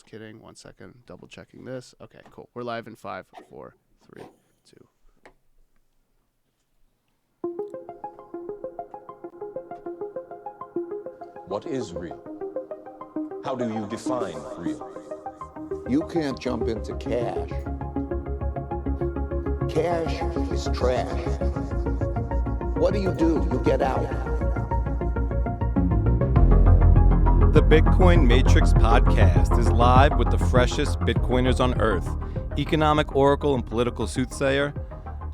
kidding. 1 second. Double checking this. Okay, cool. We're live in 5, 4, 3, 2. What is real? How do you define real? You can't jump into cash. Cash is trash. What do? You get out. The Bitcoin Matrix podcast is live with the freshest Bitcoiners on earth, economic oracle and political soothsayer,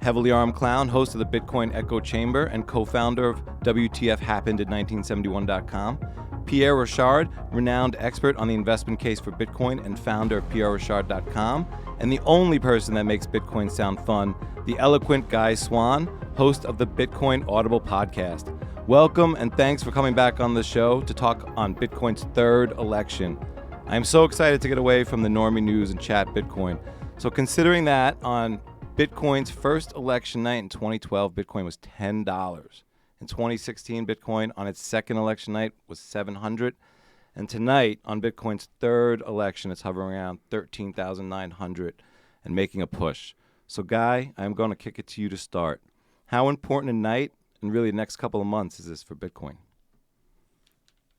heavily armed clown, host of the Bitcoin Echo Chamber and co-founder of WTFHappened in1971.com, Pierre Rochard, renowned expert on the investment case for Bitcoin and founder of PierreRochard.com, and the only person that makes Bitcoin sound fun, the eloquent Guy Swann, host of the Bitcoin Audible podcast. Welcome and thanks for coming back on the show to talk on Bitcoin's third election. I am so excited to get away from the normie news and chat Bitcoin. So considering that on Bitcoin's first election night in 2012, Bitcoin was $10. In 2016, Bitcoin on its second election night was $700. And tonight, on Bitcoin's third election, it's hovering around $13,900 and making a push. So, Guy, I'm going to kick it to you to start. How important a night and really the next couple of months is this for Bitcoin?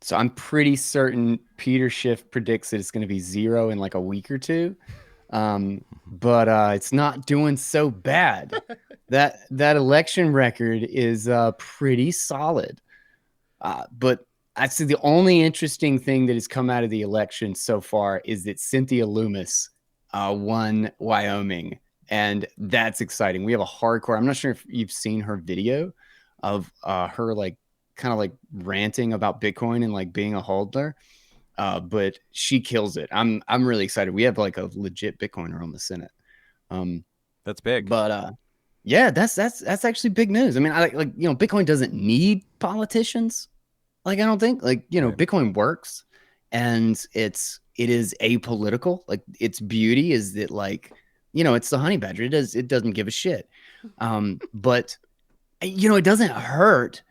So I'm pretty certain Peter Schiff predicts that it's going to be zero in like a week or two. But it's not doing so bad. That election record is pretty solid. But I see the only interesting thing that has come out of the election so far is that Cynthia Loomis won Wyoming, and that's exciting. We have a hardcore. I'm not sure if you've seen her video of her like kind of like ranting about Bitcoin and like being a hodler. But she kills it. I'm really excited. We have like a legit Bitcoiner on the Senate. That's big. But yeah, that's actually big news. I mean, Bitcoin doesn't need politicians. Like, I don't think right. Bitcoin works, and it is apolitical. Like, its beauty is that it's the honey badger. It doesn't give a shit. But it doesn't hurt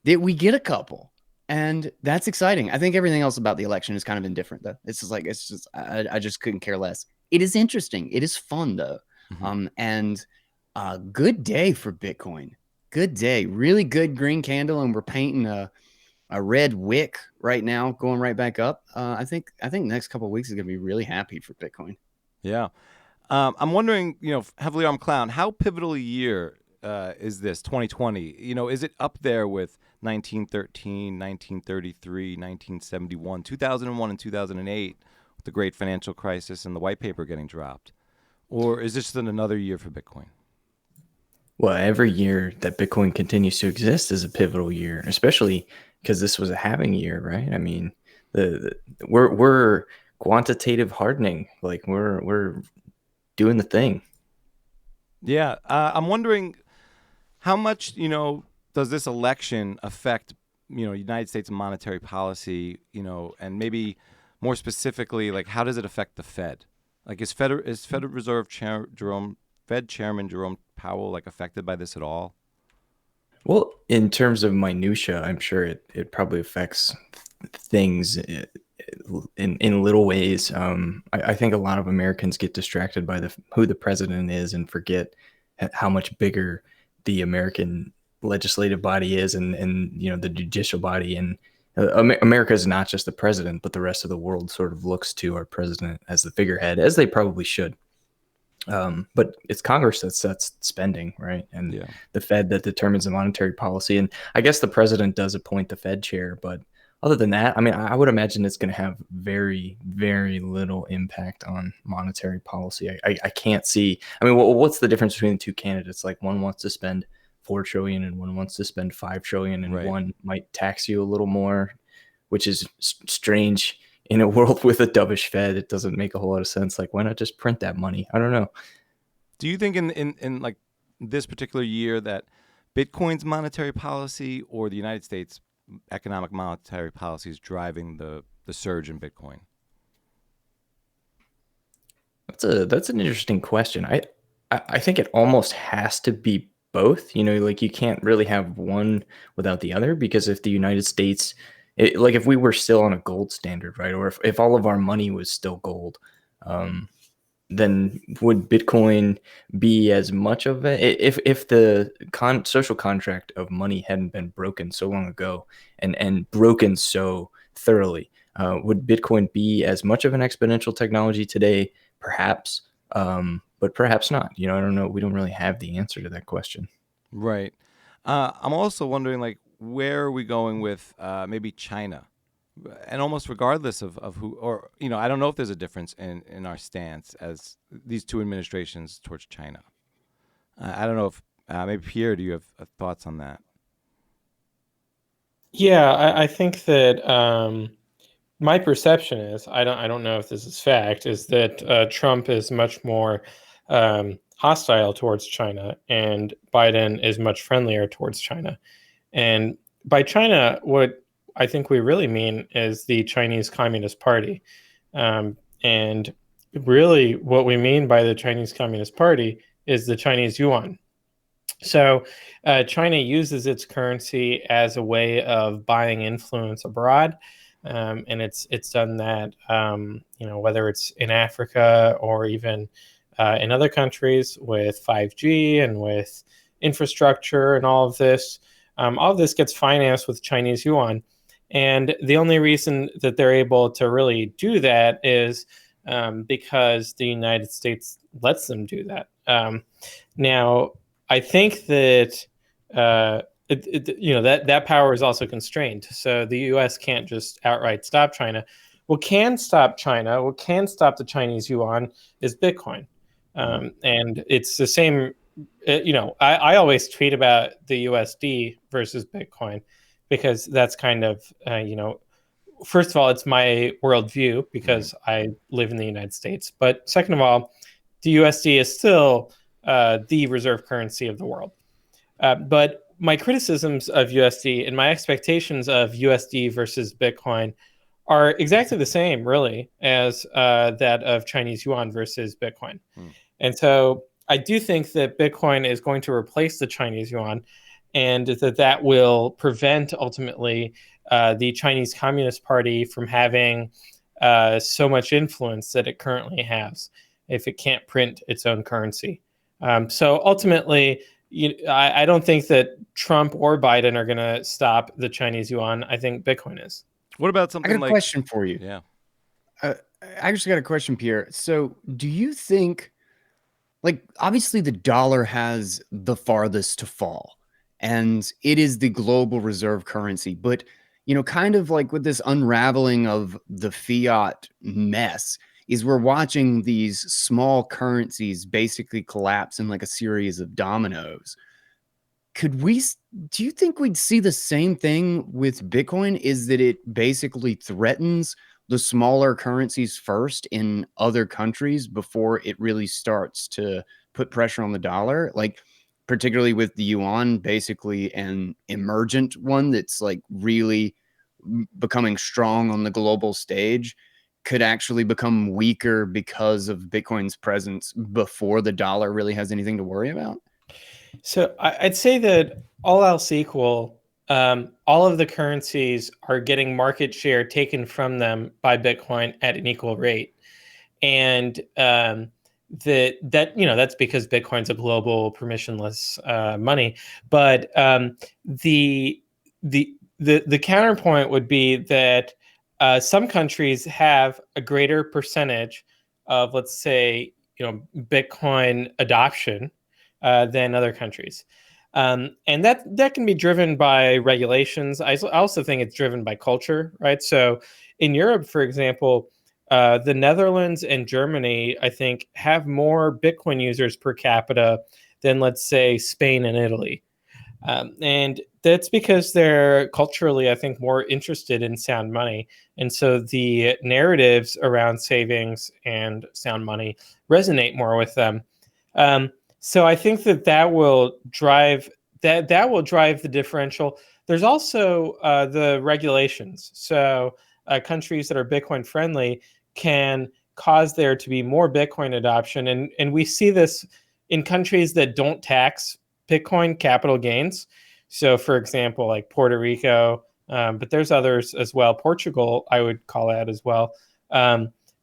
that we get a couple. And that's exciting. I think everything else about the election is kind of indifferent, though. I just couldn't care less. It is interesting. It is fun, though. Mm-hmm. And good day for Bitcoin. Good day. Really good green candle, and we're painting a red wick right now, going right back up. I think the next couple of weeks is going to be really happy for Bitcoin. Yeah. I'm wondering, heavily armed clown, how pivotal a year is this 2020? Is it up there with 1913, 1933, 1971, 2001, and 2008 with the great financial crisis and the white paper getting dropped? Or is this just another year for Bitcoin? Well, every year that Bitcoin continues to exist is a pivotal year, especially because this was a halving year, right? I mean, we're quantitative hardening, like we're doing the thing. Yeah, I'm wondering how much does this election affect United States monetary policy, and maybe more specifically, like how does it affect the Fed? Like is Federal Reserve Fed Chairman Jerome Powell like affected by this at all? Well, in terms of minutia, I'm sure it probably affects things in little ways. I think a lot of Americans get distracted by who the president is and forget how much bigger the American legislative body is and the judicial body. And America is not just the president, but the rest of the world sort of looks to our president as the figurehead, as they probably should. But it's Congress that sets spending, right? And the Fed that determines the monetary policy. And I guess the president does appoint the Fed chair. But other than that, I mean, I would imagine it's going to have very, very little impact on monetary policy. I can't see. I mean, what's the difference between the two candidates? Like one wants to spend $4 trillion and one wants to spend $5 trillion, and right. One might tax you a little more, which is strange. In a world with a dovish Fed, it doesn't make a whole lot of sense. Like, why not just print that money? I don't know. Do you think in like this particular year that Bitcoin's monetary policy or the United States economic monetary policy is driving the surge in Bitcoin? That's an interesting question. I think it almost has to be both. Like you can't really have one without the other, because if the United States like if we were still on a gold standard, right? Or if all of our money was still gold, then would Bitcoin be as much of it if the social contract of money hadn't been broken so long ago and broken so thoroughly? Would Bitcoin be as much of an exponential technology today? Perhaps, but perhaps not. I don't know. We don't really have the answer to that question. Right. I'm also wondering, like, where are we going with maybe China? And almost regardless of who, or, I don't know if there's a difference in our stance as these two administrations towards China. I don't know if, maybe Pierre, do you have thoughts on that? Yeah, I think that my perception is, I don't know if this is fact, is that Trump is much more hostile towards China, and Biden is much friendlier towards China. And by China, what I think we really mean is the Chinese Communist Party. And really, what we mean by the Chinese Communist Party is the Chinese yuan. So China uses its currency as a way of buying influence abroad. And it's done that, whether it's in Africa or even in other countries with 5G and with infrastructure and all of this. All of this gets financed with Chinese yuan. And the only reason that they're able to really do that is because the United States lets them do that. Now, I think that that power is also constrained. So the U.S. can't just outright stop China. What can stop China, what can stop the Chinese yuan, is Bitcoin. And it's the same. I always tweet about the USD versus Bitcoin because that's kind of, first of all, it's my worldview because I live in the United States. But second of all, the USD is still the reserve currency of the world. But my criticisms of USD and my expectations of USD versus Bitcoin are exactly the same, really, as that of Chinese yuan versus Bitcoin. And so I do think that Bitcoin is going to replace the Chinese yuan, and that will prevent ultimately the Chinese Communist Party from having so much influence that it currently has if it can't print its own currency. So ultimately, I don't think that Trump or Biden are going to stop the Chinese yuan. I think Bitcoin is. What about something I got a like... question for you. Yeah. I actually got a question, Pierre. So do you think, like, obviously the dollar has the farthest to fall and it is the global reserve currency, but kind of like with this unraveling of the fiat mess is we're watching these small currencies basically collapse in like a series of dominoes. Do you think we'd see the same thing with Bitcoin? Is that it basically threatens the smaller currencies first in other countries before it really starts to put pressure on the dollar? Like, particularly with the yuan, basically an emergent one that's like really becoming strong on the global stage, could actually become weaker because of Bitcoin's presence before the dollar really has anything to worry about? So I'd say that all else equal, all of the currencies are getting market share taken from them by Bitcoin at an equal rate. And that's because Bitcoin's a global permissionless money. But the counterpoint would be that some countries have a greater percentage of, let's say, Bitcoin adoption than other countries. And that can be driven by regulations. I also think it's driven by culture, right? So in Europe, for example, the Netherlands and Germany, I think, have more Bitcoin users per capita than, let's say, Spain and Italy. And that's because they're culturally, I think, more interested in sound money. And so the narratives around savings and sound money resonate more with them. So I think that will drive the differential. There's also the regulations. So countries that are Bitcoin friendly can cause there to be more Bitcoin adoption. And we see this in countries that don't tax Bitcoin capital gains. So, for example, like Puerto Rico, but there's others as well. Portugal, I would call out as well.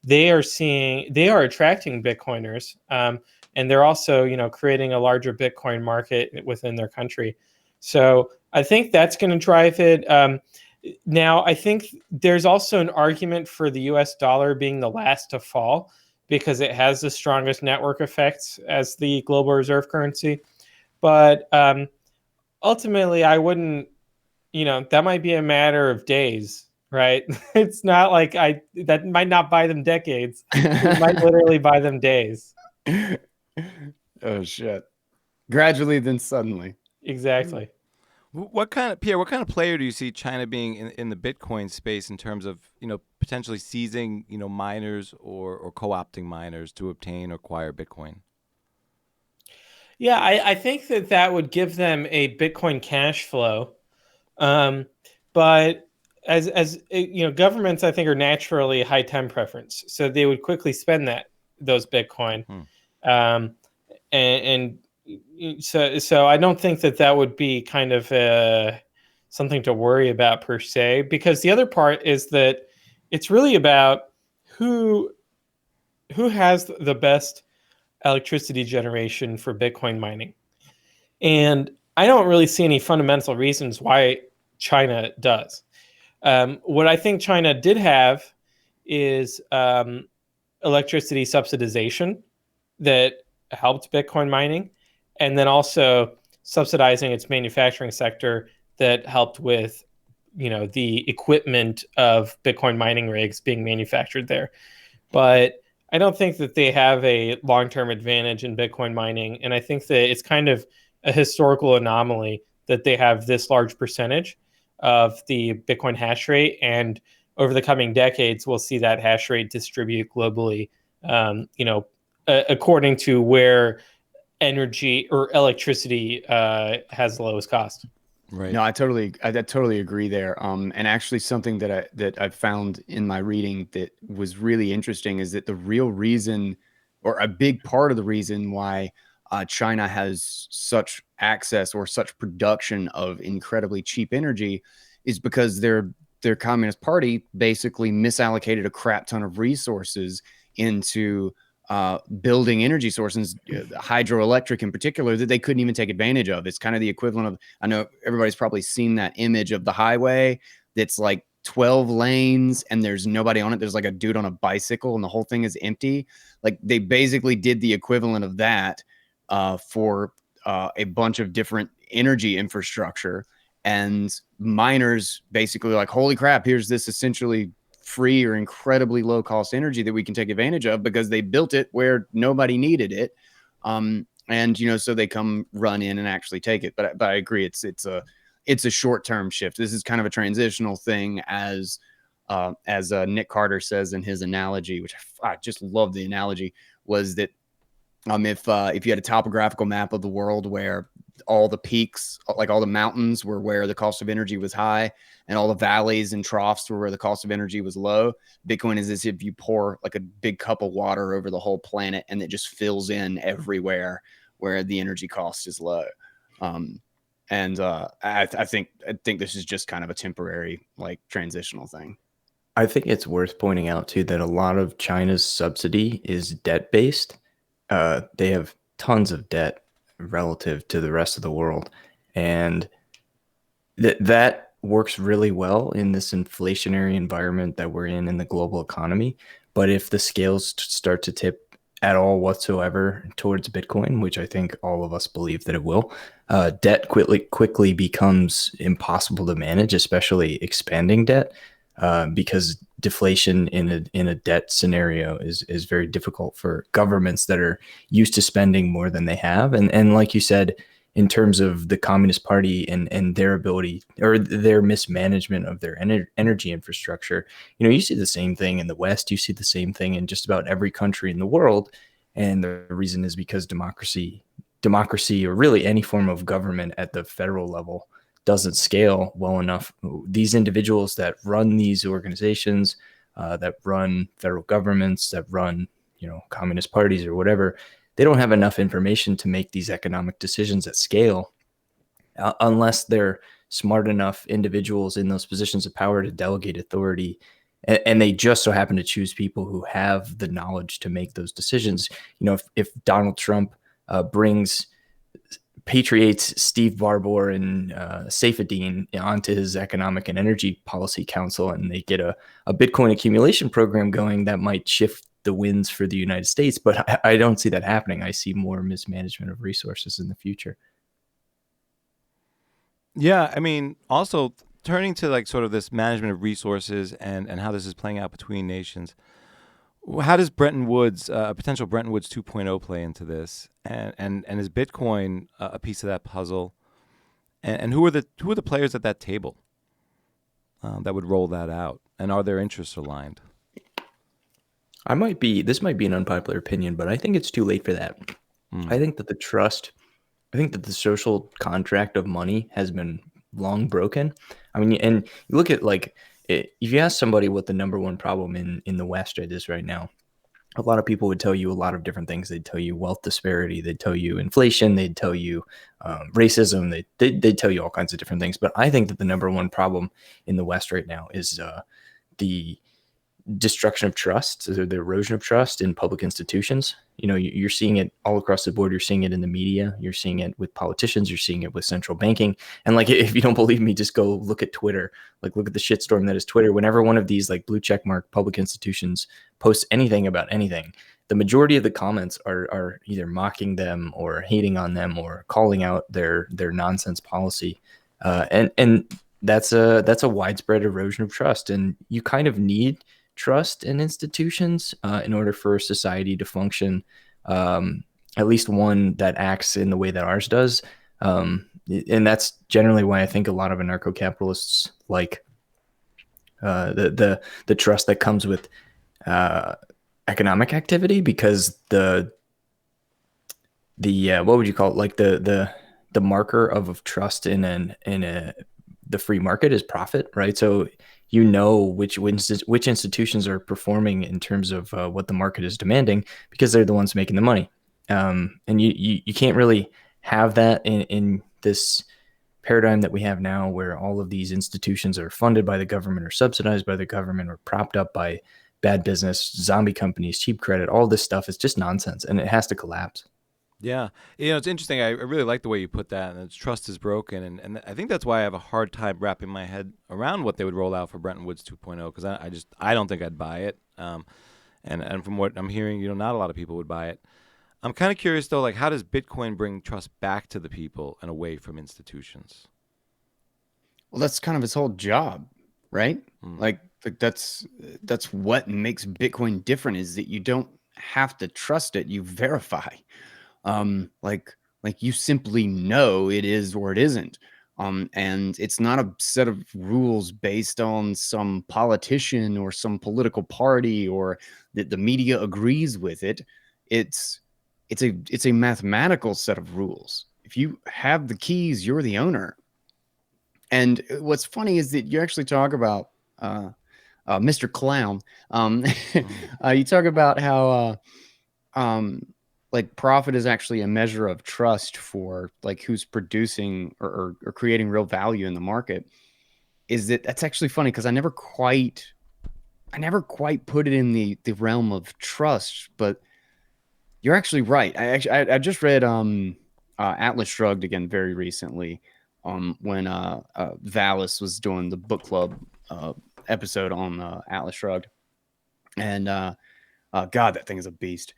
They are attracting Bitcoiners, and they're also, creating a larger Bitcoin market within their country. So I think that's going to drive it. Now, I think there's also an argument for the US dollar being the last to fall because it has the strongest network effects as the global reserve currency. But ultimately, I wouldn't, that might be a matter of days, right? It's not like that might not buy them decades. It might literally buy them days. Oh, shit. Gradually, then suddenly. Exactly. Pierre, what kind of player do you see China being in the Bitcoin space in terms of, potentially seizing, miners or co-opting miners to obtain or acquire Bitcoin? Yeah, I think that would give them a Bitcoin cash flow. But as governments, I think, are naturally high time preference. So they would quickly spend those Bitcoin. And so I don't think that would be kind of something to worry about per se, because the other part is that it's really about who has the best electricity generation for Bitcoin mining. And I don't really see any fundamental reasons why China does. What I think China did have is electricity subsidization that helped Bitcoin mining, and then also subsidizing its manufacturing sector that helped with, the equipment of Bitcoin mining rigs being manufactured there. But I don't think that they have a long-term advantage in Bitcoin mining, and I think that it's kind of a historical anomaly that they have this large percentage of the Bitcoin hash rate, and over the coming decades, we'll see that hash rate distribute globally, according to where energy or electricity has the lowest cost. Right. No, I totally agree there. And actually, something that I found in my reading that was really interesting is that the real reason, or a big part of the reason why China has such access or such production of incredibly cheap energy, is because their Communist Party basically misallocated a crap ton of resources into building energy sources, hydroelectric in particular, that they couldn't even take advantage of. It's kind of the equivalent of, I know everybody's probably seen that image of the highway that's like 12 lanes and there's nobody on it. There's like a dude on a bicycle and the whole thing is empty. Like, they basically did the equivalent of that for a bunch of different energy infrastructure, and miners basically like, holy crap, here's this essentially free or incredibly low cost energy that we can take advantage of because they built it where nobody needed it. And, so they come run in and actually take it. But I agree. It's a short-term shift. This is kind of a transitional thing, as Nick Carter says in his analogy, which I just love the analogy, was that if you had a topographical map of the world where all the peaks, like all the mountains, were where the cost of energy was high, and all the valleys and troughs were where the cost of energy was low. Bitcoin is as if you pour like a big cup of water over the whole planet, and it just fills in everywhere where the energy cost is low. I think this is just kind of a temporary, like, transitional thing. I think it's worth pointing out too that a lot of China's subsidy is debt based. They have tons of debt relative to the rest of the world, and that works really well in this inflationary environment that we're in the global economy. But if the scales start to tip at all whatsoever towards Bitcoin, which I think all of us believe that it will, debt quickly becomes impossible to manage, especially expanding debt, because deflation in a debt scenario is very difficult for governments that are used to spending more than they have. And like you said, in terms of the Communist Party and their ability or their mismanagement of their energy infrastructure, you see the same thing in the West. You see the same thing in just about every country in the world. And the reason is because democracy, or really any form of government at the federal level, doesn't scale well enough. These individuals that run these organizations, that run federal governments, that run, communist parties or whatever, they don't have enough information to make these economic decisions at scale, unless they're smart enough individuals in those positions of power to delegate authority, and they just so happen to choose people who have the knowledge to make those decisions. You know, if Donald Trump patriates Steve Barbour and Saifedean onto his economic and energy policy council, and they get a Bitcoin accumulation program going, that might shift the winds for the United States. But I don't see that happening. I see more mismanagement of resources in the future. Yeah, I mean, also turning to like sort of this management of resources and how this is playing out between nations. How does Bretton Woods, a potential Bretton Woods 2.0 play into this? And is Bitcoin a piece of that puzzle? And who are the players at that table that would roll that out? And are their interests aligned? This might be an unpopular opinion, but I think it's too late for that. I think that the social contract of money has been long broken. I mean, and you look at if you ask somebody what the number one problem in the West is right now, a lot of people would tell you a lot of different things. They'd tell you wealth disparity. They'd tell you inflation. They'd tell you racism. They'd tell you all kinds of different things. But I think that the number one problem in the West right now is the destruction of trust, the erosion of trust in public institutions. You know, you're seeing it all across the board. You're seeing it in the media. You're seeing it with politicians. You're seeing it with central banking. And if you don't believe me, just go look at Twitter. Look at the shitstorm that is Twitter. Whenever one of these blue checkmark public institutions posts anything about anything, the majority of the comments are either mocking them or hating on them or calling out their nonsense policy. And that's a widespread erosion of trust. And you kind of need trust in institutions in order for society to function, at least one that acts in the way that ours does. And that's generally why I think a lot of anarcho-capitalists like the trust that comes with economic activity, because the what would you call it? The marker of trust in the free market is profit, right? So you know which institutions are performing in terms of what the market is demanding, because they're the ones making the money. And you can't really have that in this paradigm that we have now, where all of these institutions are funded by the government or subsidized by the government or propped up by bad business, zombie companies, cheap credit. All this stuff is just nonsense, and it has to collapse. Yeah. It's interesting. I really like the way you put that, and trust is broken. And I think that's why I have a hard time wrapping my head around what they would roll out for Bretton Woods 2.0, because I don't think I'd buy it. And from what I'm hearing, not a lot of people would buy it. I'm kind of curious, though, how does Bitcoin bring trust back to the people and away from institutions? Well, that's kind of its whole job, right? That's what makes Bitcoin different, is that you don't have to trust it, you verify. You simply know it is or it isn't. And it's not a set of rules based on some politician or some political party, or that the media agrees with it. It's a mathematical set of rules. If you have the keys, you're the owner. And what's funny is that you actually talk about Mr. Clown. You talk about how profit is actually a measure of trust for who's producing or creating real value in the market. That's actually funny, because I never quite put it in the realm of trust, but you're actually right. I just read Atlas Shrugged again very recently, when Valis was doing the book club episode on Atlas Shrugged, and God, that thing is a beast.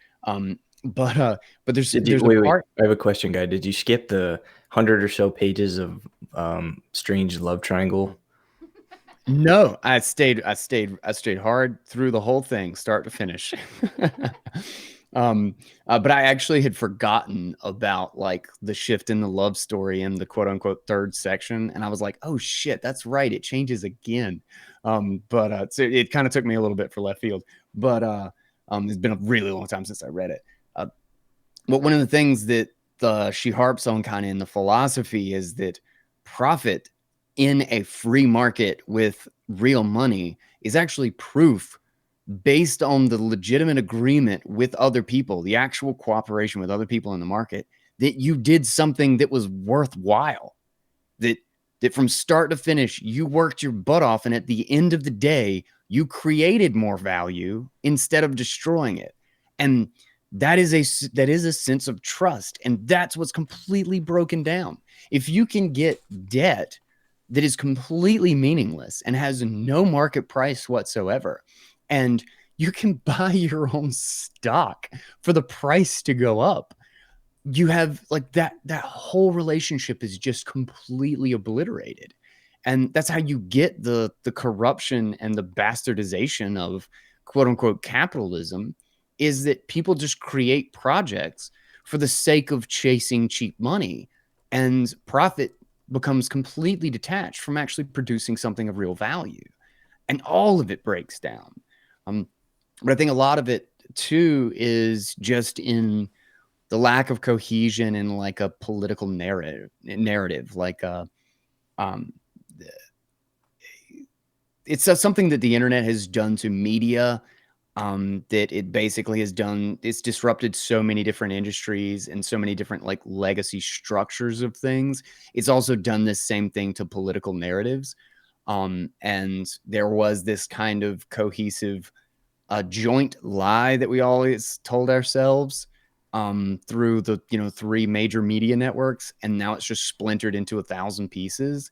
But there's a part. I have a question, guy. Did you skip the 100 or so pages of strange love triangle? No, I stayed hard through the whole thing, start to finish. But I actually had forgotten about the shift in the love story in the quote unquote third section, and I was like, oh shit, that's right, it changes again. So it kind of took me a little bit for left field, but it's been a really long time since I read it. But one of the things that she harps on kind of in the philosophy is that profit in a free market with real money is actually proof based on the legitimate agreement with other people, the actual cooperation with other people in the market, that you did something that was worthwhile, that that from start to finish, you worked your butt off. And at the end of the day, you created more value instead of destroying it. And that is a sense of trust. And that's what's completely broken down. If you can get debt that is completely meaningless and has no market price whatsoever, and you can buy your own stock for the price to go up, you have like that whole relationship is just completely obliterated. And that's how you get the corruption and the bastardization of quote unquote capitalism, is that people just create projects for the sake of chasing cheap money, and profit becomes completely detached from actually producing something of real value. And all of it breaks down. But I think a lot of it too is just in the lack of cohesion in like a political narrative, like it's something that the internet has done to media, that it basically has done. It's disrupted so many different industries and so many different like legacy structures of things. It's also done this same thing to political narratives. And there was this kind of cohesive joint lie that we always told ourselves through the three major media networks, and now it's just splintered into 1,000 pieces.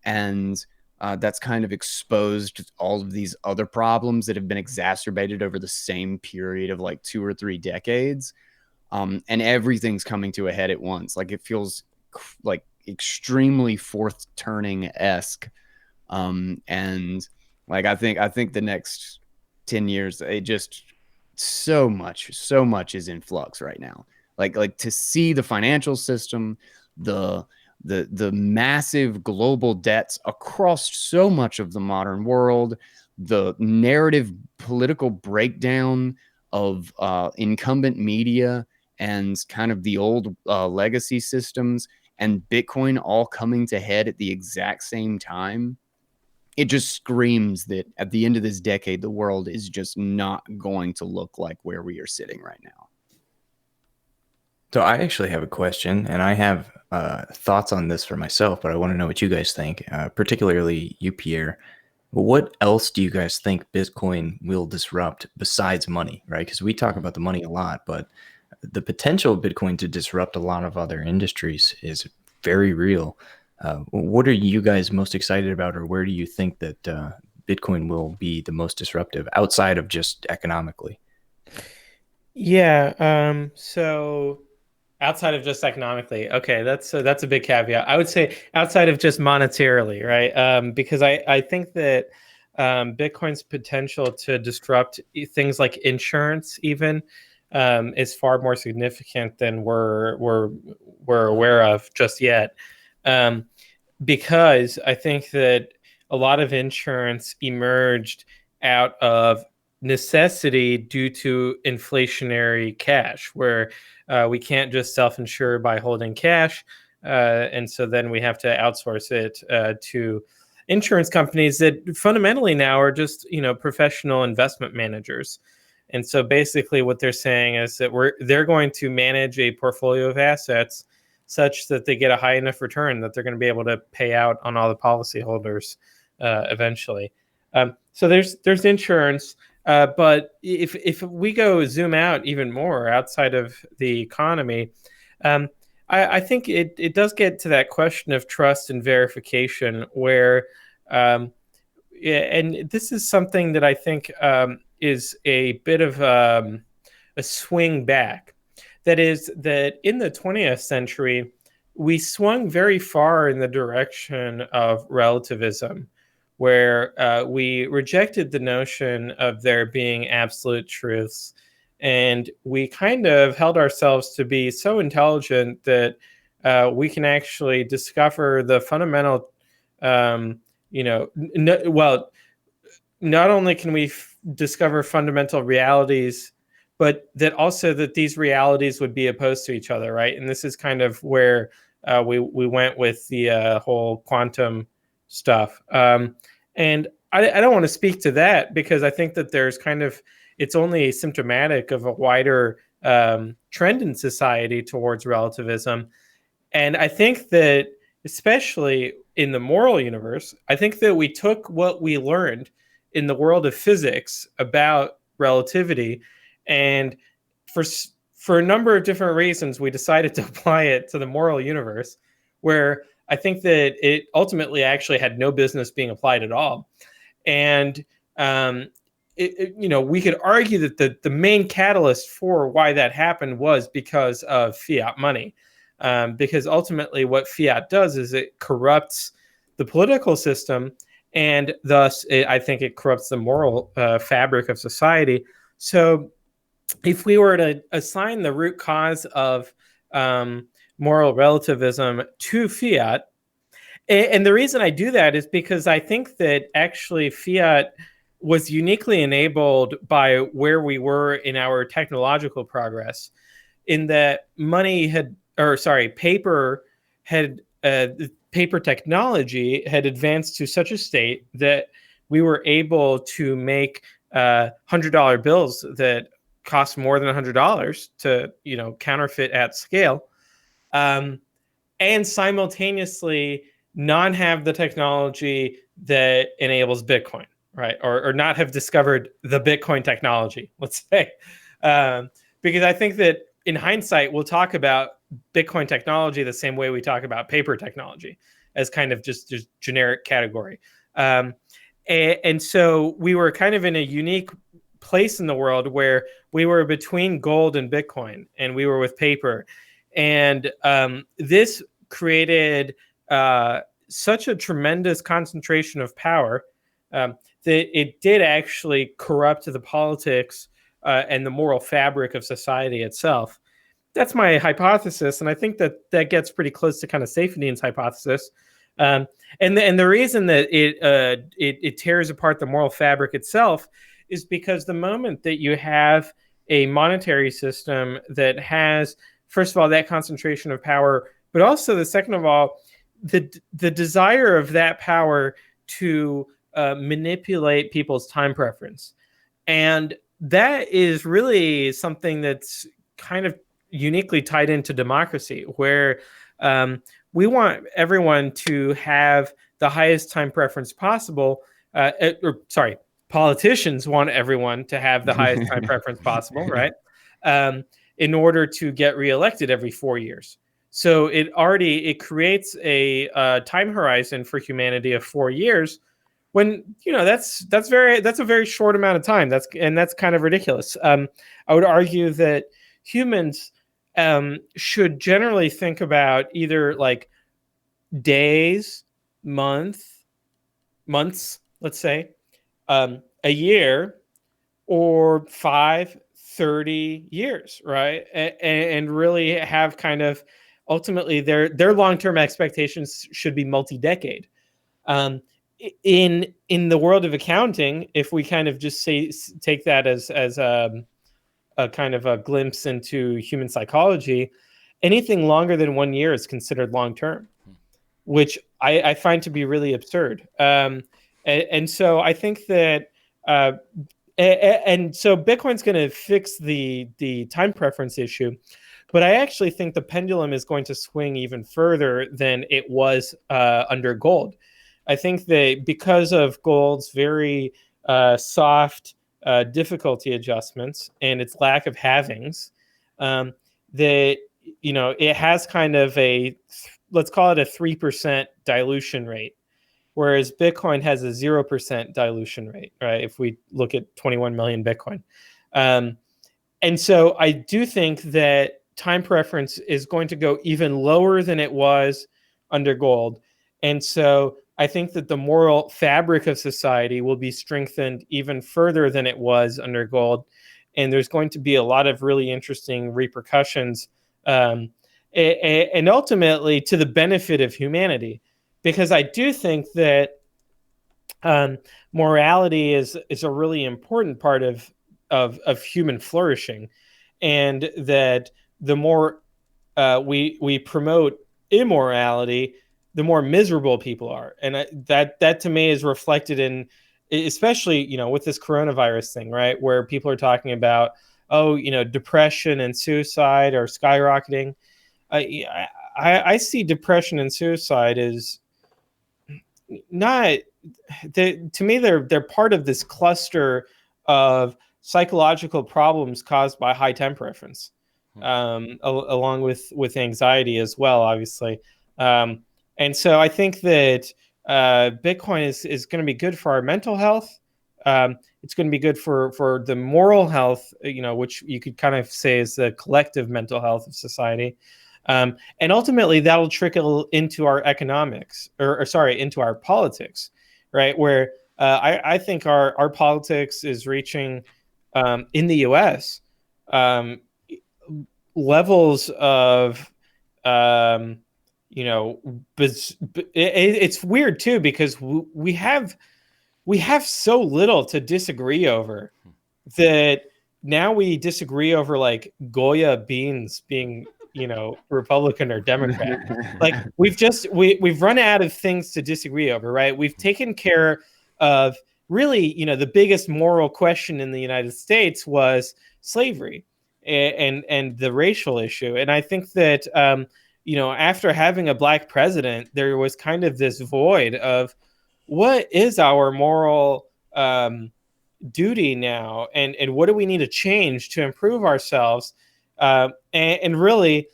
And that's kind of exposed all of these other problems that have been exacerbated over the same period of like 2 or 3 decades. And everything's coming to a head at once. Like it feels like extremely Fourth Turning-esque. And like I think the next 10 years, it just so much is in flux right now. Like to see the financial system, the massive global debts across so much of the modern world, the narrative political breakdown of incumbent media and kind of the old legacy systems, and Bitcoin all coming to head at the exact same time. It just screams that at the end of this decade, the world is just not going to look like where we are sitting right now. So I actually have a question, and I have thoughts on this for myself, but I want to know what you guys think, particularly you, Pierre. What else do you guys think Bitcoin will disrupt besides money, right? Because we talk about the money a lot, but the potential of Bitcoin to disrupt a lot of other industries is very real. What are you guys most excited about, or where do you think that Bitcoin will be the most disruptive outside of just economically? Yeah. So outside of just economically, okay, that's a big caveat. I would say outside of just monetarily, right? Because I think that Bitcoin's potential to disrupt things like insurance even is far more significant than we're aware of just yet. Because I think that a lot of insurance emerged out of necessity due to inflationary cash, where we can't just self-insure by holding cash. And so then we have to outsource it to insurance companies that fundamentally now are just, professional investment managers. And so basically what they're saying is that they're going to manage a portfolio of assets such that they get a high enough return that they're going to be able to pay out on all the policyholders eventually. So there's insurance, but if we go zoom out even more outside of the economy, I think it does get to that question of trust and verification, where and this is something that I think is a bit of a swing back. That is that in the 20th century, we swung very far in the direction of relativism, where we rejected the notion of there being absolute truths. And we kind of held ourselves to be so intelligent that we can actually discover the fundamental, not only can we discover fundamental realities, but that also that these realities would be opposed to each other, right? And this is kind of where we went with the whole quantum stuff. And I don't want to speak to that, because I think that there's it's only symptomatic of a wider trend in society towards relativism. And I think that especially in the moral universe, I think that we took what we learned in the world of physics about relativity, and for for a number of different reasons, we decided to apply it to the moral universe, where I think that it ultimately actually had no business being applied at all. And we could argue that the main catalyst for why that happened was because of fiat money. Because ultimately what fiat does is it corrupts the political system, and thus I think it corrupts the moral fabric of society. So if we were to assign the root cause of moral relativism to fiat, and the reason I do that is because I think that actually fiat was uniquely enabled by where we were in our technological progress, in that paper technology had advanced to such a state that we were able to make $100 bills that cost more than $100 to counterfeit at scale, and simultaneously not have the technology that enables Bitcoin, right? Or not have discovered the Bitcoin technology, let's say. Because I think that in hindsight, we'll talk about Bitcoin technology the same way we talk about paper technology, as kind of just generic category. And so we were kind of in a unique place in the world where we were between gold and Bitcoin, and we were with paper. And this created such a tremendous concentration of power that it did actually corrupt the politics and the moral fabric of society itself. That's my hypothesis, and I think that gets pretty close to kind of Safedin's hypothesis. And the reason that it tears apart the moral fabric itself is because the moment that you have a monetary system that has, first of all, that concentration of power, but also the second of all, the desire of that power to manipulate people's time preference. And that is really something that's kind of uniquely tied into democracy, where we want everyone to have the highest time preference possible. Politicians want everyone to have the highest time preference possible, right? In order to get reelected every 4 years. So it creates a time horizon for humanity of 4 years, when that's a very short amount of time. That's kind of ridiculous. I would argue that humans should generally think about either like days, months, let's say, a year, or 30 years, right? And really have kind of ultimately their long-term expectations should be multi-decade. In the world of accounting, if we kind of just take that as a kind of a glimpse into human psychology, anything longer than 1 year is considered long-term, which I find to be really absurd. And so I think that, and so Bitcoin's going to fix the time preference issue, but I actually think the pendulum is going to swing even further than it was under gold. I think that because of gold's very soft difficulty adjustments and its lack of halvings, that it has kind of let's call it a 3% dilution rate, whereas Bitcoin has a 0% dilution rate, right? If we look at 21 million Bitcoin. And so I do think that time preference is going to go even lower than it was under gold. And so I think that the moral fabric of society will be strengthened even further than it was under gold. And there's going to be a lot of really interesting repercussions, and ultimately to the benefit of humanity. Because I do think that morality is a really important part of human flourishing, and that the more we promote immorality, the more miserable people are. And that to me is reflected in, especially, with this coronavirus thing, right? Where people are talking about, depression and suicide are skyrocketing. I I see depression and suicide as not. To me, they're part of this cluster of psychological problems caused by high temp preference, along with anxiety as well, obviously. And so I think that Bitcoin is going to be good for our mental health. It's going to be good for the moral health, which you could kind of say is the collective mental health of society. And ultimately, that'll trickle into our economics, into our politics, right? Where I think our politics is reaching, in the U.S., levels of, it's weird too, because we have so little to disagree over that now we disagree over like Goya beans being, Republican or Democrat. Like we've run out of things to disagree over, right? We've taken care of really, the biggest moral question in the United States was slavery and the racial issue. And I think that, after having a black president, there was kind of this void of what is our moral duty now, and what do we need to change to improve ourselves? And really,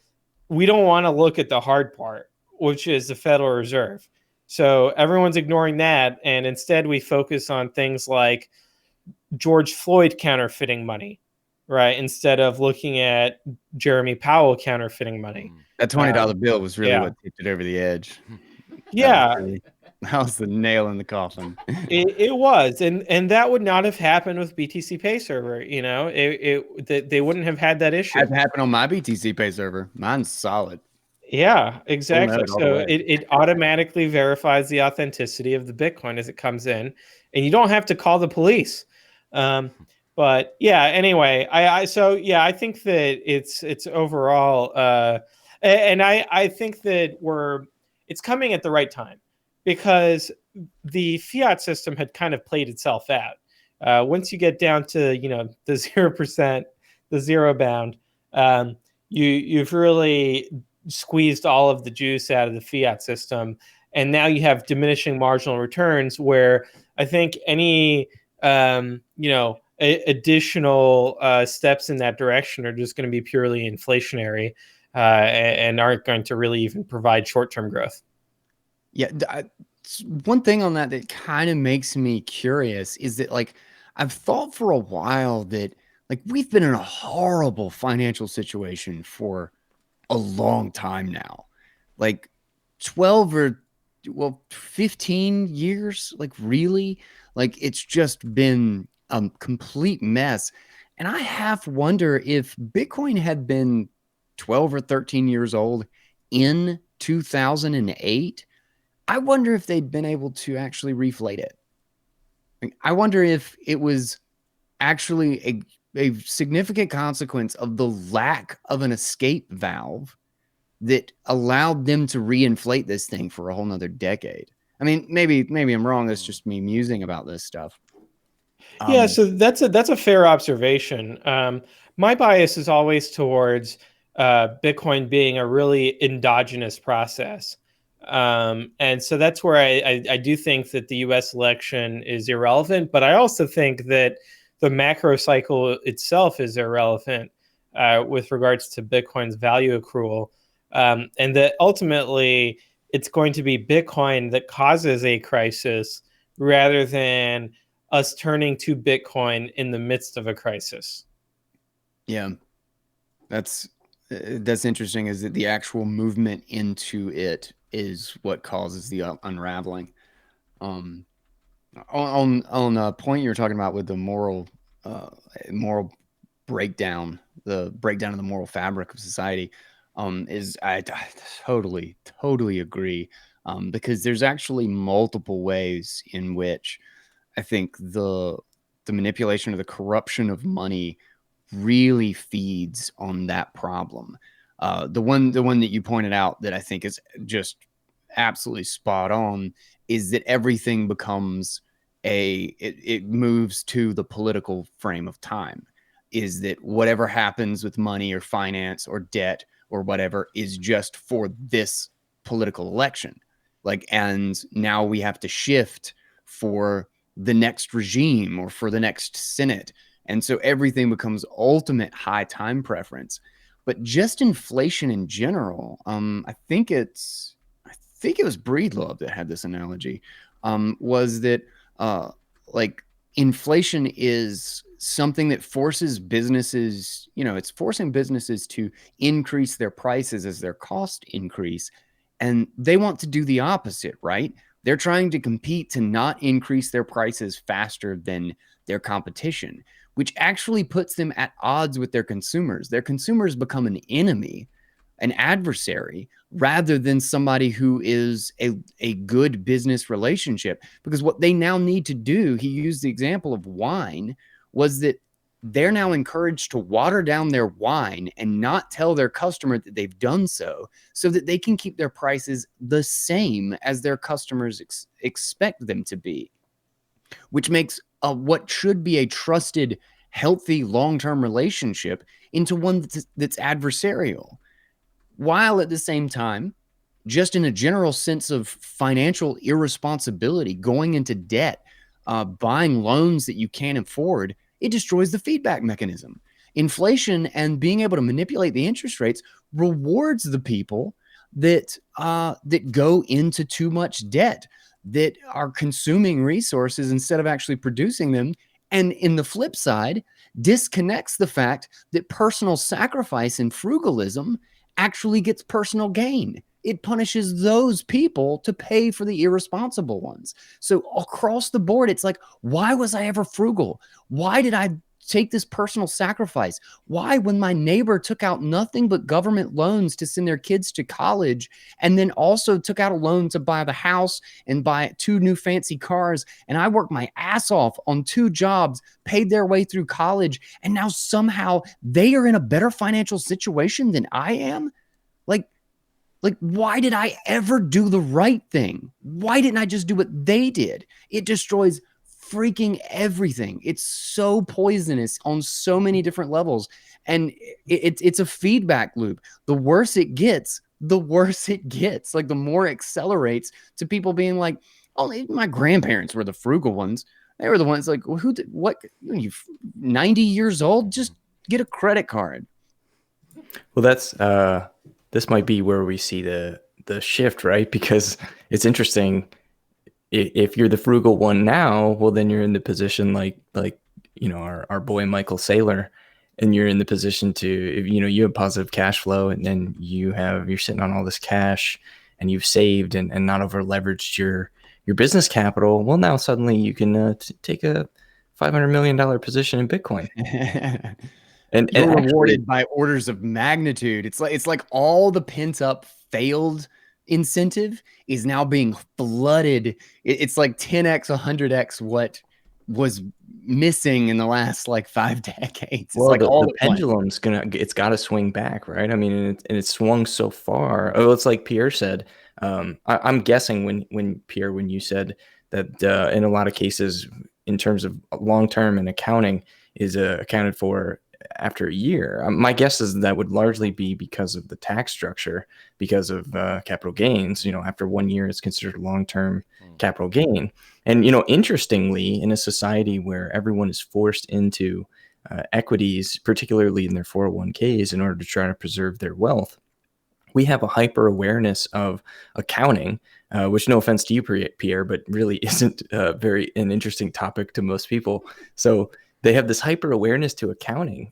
we don't want to look at the hard part, which is the Federal Reserve. So everyone's ignoring that, and instead we focus on things like George Floyd counterfeiting money, right? Instead of looking at Jeremy Powell counterfeiting money. That $20 bill was really what tipped it over the edge. Yeah. That was the nail in the coffin. It was, and that would not have happened with BTC Pay Server. They wouldn't have had that issue. That happened on my BTC Pay server. Mine's solid. Yeah, exactly. So it automatically verifies the authenticity of the Bitcoin as it comes in, and you don't have to call the police. But yeah, anyway, I think that it's overall, and I think that it's coming at the right time, because the fiat system had kind of played itself out. Once you get down to the 0%, the zero bound, you've really squeezed all of the juice out of the fiat system, and now you have diminishing marginal returns, where I think any additional steps in that direction are just going to be purely inflationary, and aren't going to really even provide short-term growth. Yeah, one thing on that kind of makes me curious is that, like, I've thought for a while that, like, we've been in a horrible financial situation for a long time now, like 15 years, like, really, like, it's just been a complete mess. And I half wonder if Bitcoin had been 12 or 13 years old in 2008, I wonder if they'd been able to actually reflate it. I wonder if it was actually a significant consequence of the lack of an escape valve that allowed them to reinflate this thing for a whole nother decade. I mean, maybe I'm wrong. That's just me musing about this stuff. Yeah, so that's a fair observation. My bias is always towards Bitcoin being a really endogenous process. And so that's where I do think that the US election is irrelevant, but I also think that the macro cycle itself is irrelevant with regards to Bitcoin's value accrual. And that ultimately it's going to be Bitcoin that causes a crisis rather than us turning to Bitcoin in the midst of a crisis. Yeah, that's interesting, is that the actual movement into it is what causes the unraveling. On a point you were talking about with the moral breakdown, the breakdown of the moral fabric of society, is I totally agree, because there's actually multiple ways in which I think the manipulation or the corruption of money really feeds on that problem. The one that you pointed out that I think is just absolutely spot on is that everything becomes it moves to the political frame of time. Is that whatever happens with money or finance or debt or whatever is just for this political election. Like, and now we have to shift for the next regime or for the next Senate. And so everything becomes ultimate high time preference. But just inflation in general, I think it was Breedlove that had this analogy, was that like inflation is something that forces businesses, it's forcing businesses to increase their prices as their costs increase. And they want to do the opposite, right? They're trying to compete to not increase their prices faster than their competition, which actually puts them at odds with their consumers. Their consumers become an enemy, an adversary, rather than somebody who is a good business relationship. Because what they now need to do, he used the example of wine, was that they're now encouraged to water down their wine and not tell their customer that they've done so that they can keep their prices the same as their customers expect them to be, which makes what should be a trusted, healthy, long-term relationship into one that's adversarial, while at the same time, just in a general sense of financial irresponsibility, going into debt, buying loans that you can't afford, it destroys the feedback mechanism. Inflation and being able to manipulate the interest rates rewards the people that go into too much debt, that are consuming resources instead of actually producing them. And in the flip side, disconnects the fact that personal sacrifice and frugalism actually gets personal gain. It punishes those people to pay for the irresponsible ones. So across the board, it's like, why was I ever frugal? Why did I take this personal sacrifice? Why, when my neighbor took out nothing but government loans to send their kids to college, and then also took out a loan to buy the house and buy 2 new fancy cars, and I worked my ass off on 2 jobs, paid their way through college, and now somehow they are in a better financial situation than I am? Like, why did I ever do the right thing? Why didn't I just do what they did? It destroys freaking everything. It's so poisonous on so many different levels. And it's a feedback loop. The worse it gets, the worse it gets. Like, the more it accelerates to people being like, oh, my grandparents were the frugal ones. They were the ones like, well, who did what? You 90 years old? Just get a credit card. Well, that's this might be where we see the shift, right? Because it's interesting. If you're the frugal one now, well, then you're in the position like our boy Michael Saylor, and you're in the position to, you have positive cash flow, and then you're sitting on all this cash, and you've saved and not over leveraged your business capital. Well, now suddenly you can take a $500 million position in Bitcoin. And you're rewarded by orders of magnitude. It's like all the pent up failed incentive is now being flooded. It's like 10x, 100x what was missing in the last like 5 decades. It's well, like the pendulum's it's got to swing back, right? I mean, and it swung so far. Oh, it's like Pierre said. I'm guessing when Pierre, when you said that in a lot of cases, in terms of long term and accounting, is accounted for after a year. My guess is that would largely be because of the tax structure, because of capital gains. After 1 year, it's considered long-term capital gain. And, interestingly, in a society where everyone is forced into equities, particularly in their 401ks, in order to try to preserve their wealth, we have a hyper awareness of accounting, which, no offense to you, Pierre, but really isn't an interesting topic to most people. So they have this hyper awareness to accounting,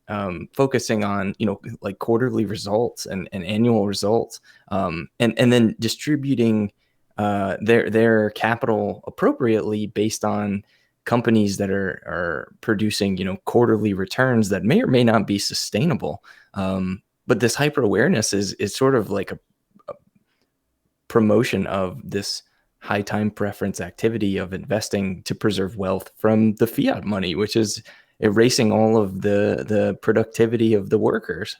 focusing on, like quarterly results and annual results, and then distributing their capital appropriately based on companies that are producing, quarterly returns that may or may not be sustainable. But this hyper awareness is sort of like a promotion of this high time preference activity of investing to preserve wealth from the fiat money, which is erasing all of the productivity of the workers.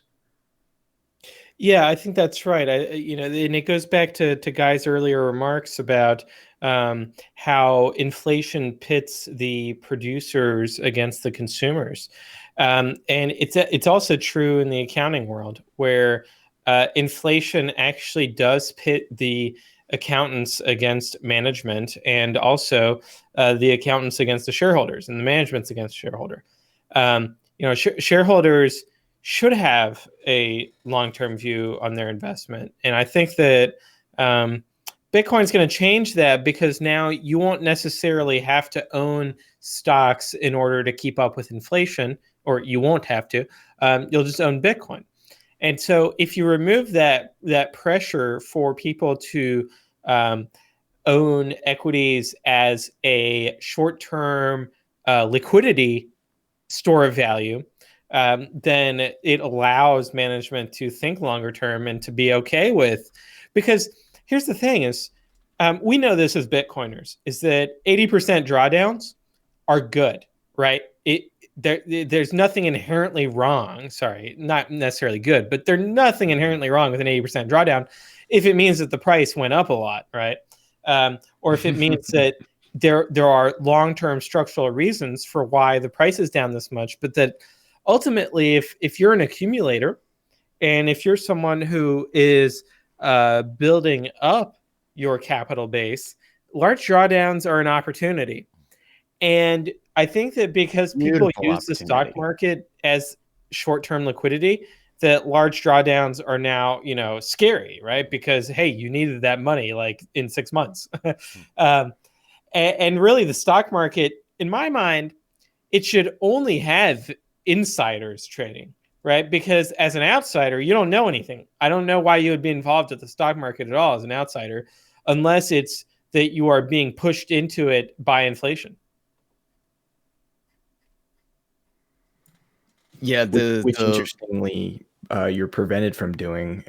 Yeah, I think that's right. And it goes back to Guy's earlier remarks about how inflation pits the producers against the consumers. And it's also true in the accounting world, where inflation actually does pit the accountants against management, and also the accountants against the shareholders, and the managements against the shareholder. Shareholders should have a long-term view on their investment, and I think that Bitcoin is going to change that, because now you won't necessarily have to own stocks in order to keep up with inflation, or you won't have to. You'll just own Bitcoin. And so if you remove that pressure for people to own equities as a short-term liquidity store of value, then it allows management to think longer term and to be okay with, because here's the thing is, we know this as Bitcoiners, is that 80% drawdowns are good, right? There's nothing inherently wrong. Sorry, not necessarily good, but there's nothing inherently wrong with an 80% drawdown if it means that the price went up a lot, right? Or if it means that there are long-term structural reasons for why the price is down this much, but that ultimately, if you're an accumulator, and if you're someone who is building up your capital base, large drawdowns are an opportunity. And I think that because people use the stock market as short-term liquidity, that large drawdowns are now, scary, right? Because, hey, you needed that money like in 6 months. And really the stock market, in my mind, it should only have insiders trading, right? Because as an outsider, you don't know anything. I don't know why you would be involved with the stock market at all as an outsider, unless it's that you are being pushed into it by inflation. Yeah, which interestingly, you're prevented from doing.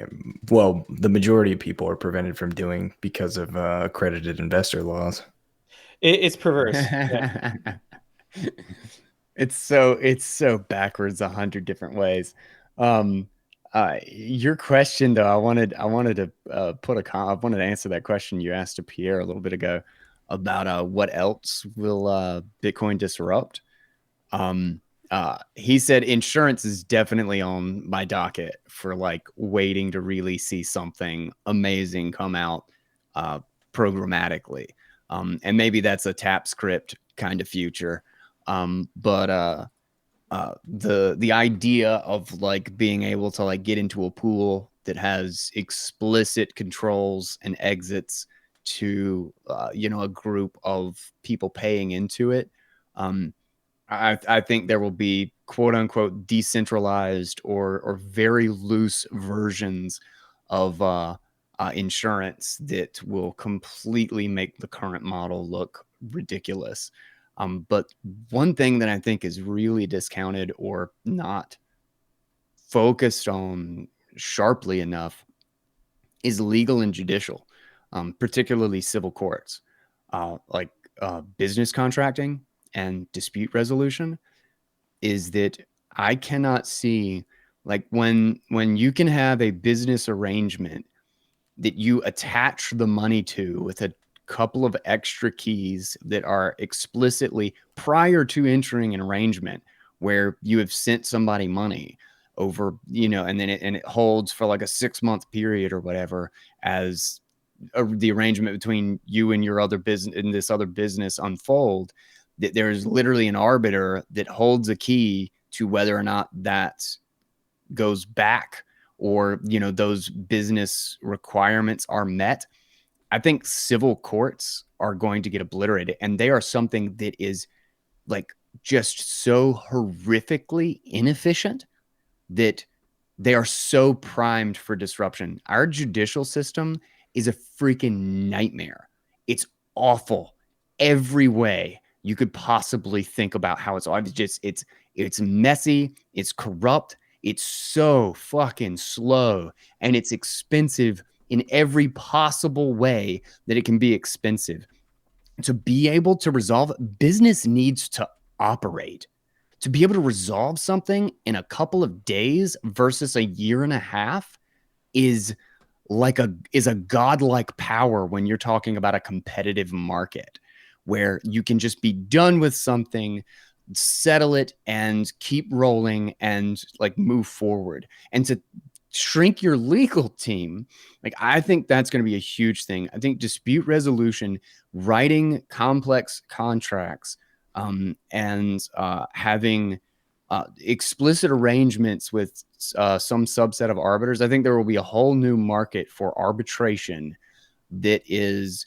Well, the majority of people are prevented from doing because of accredited investor laws. It's perverse. Yeah. It's so backwards 100 different ways. Your question though, I wanted to I wanted to answer that question you asked to Pierre a little bit ago about what else will Bitcoin disrupt. He said insurance is definitely on my docket for like waiting to really see something amazing come out programmatically. And maybe that's a tap script kind of future. But the idea of like being able to like get into a pool that has explicit controls and exits to a group of people paying into it. I think there will be quote unquote decentralized or very loose versions of insurance that will completely make the current model look ridiculous. But one thing that I think is really discounted or not focused on sharply enough is legal and judicial, particularly civil courts, like business contracting and dispute resolution. Is that I cannot see, like, when you can have a business arrangement that you attach the money to with a couple of extra keys that are explicitly prior to entering an arrangement where you have sent somebody money over, and then it holds for like a 6-month period or whatever as the arrangement between you and your other business and this other business unfold, that there is literally an arbiter that holds a key to whether or not that goes back or, those business requirements are met. I think civil courts are going to get obliterated, and they are something that is like just so horrifically inefficient that they are so primed for disruption. Our judicial system is a freaking nightmare. It's awful every way you could possibly think about how it's messy, it's corrupt, it's so fucking slow, and it's expensive in every possible way that it can be expensive. To be able to resolve, business needs to operate. To be able to resolve something in a couple of days versus a year and a half is a godlike power when you're talking about a competitive market where you can just be done with something, settle it, and keep rolling and like move forward. And shrink your legal team, like I think that's going to be a huge thing. I think dispute resolution, writing complex contracts, and having explicit arrangements with some subset of arbiters. I think there will be a whole new market for arbitration that is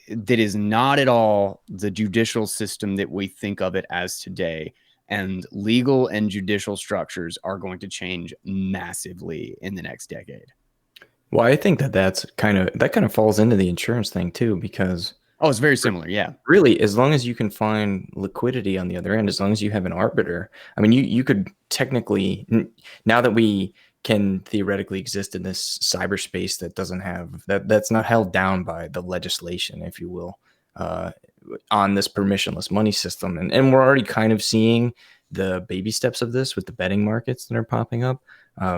not at all the judicial system that we think of it as today. And legal and judicial structures are going to change massively in the next decade. Well, I think that kind of falls into the insurance thing too, because it's very similar. Yeah. Really, as long as you can find liquidity on the other end, as long as you have an arbiter, I mean, you could technically, now that we can theoretically exist in this cyberspace that doesn't have that's not held down by the legislation, if you will, on this permissionless money system. And we're already kind of seeing the baby steps of this with the betting markets that are popping up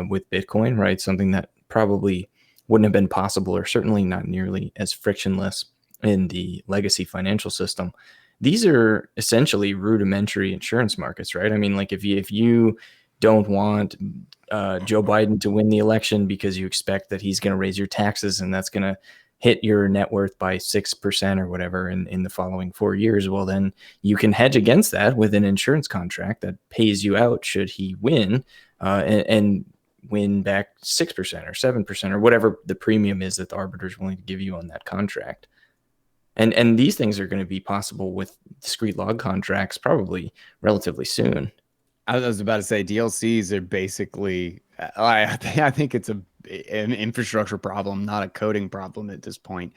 with Bitcoin, right? Something that probably wouldn't have been possible, or certainly not nearly as frictionless in the legacy financial system. These are essentially rudimentary insurance markets, right? I mean, like if you don't want Joe Biden to win the election because you expect that he's going to raise your taxes and that's going to hit your net worth by 6% or whatever in the following 4 years, well, then you can hedge against that with an insurance contract that pays you out should he win, and win back 6% or 7% or whatever the premium is that the arbiter is willing to give you on that contract. And these things are going to be possible with discrete log contracts probably relatively soon. I was about to say DLCs are basically, I think it's an infrastructure problem, not a coding problem at this point.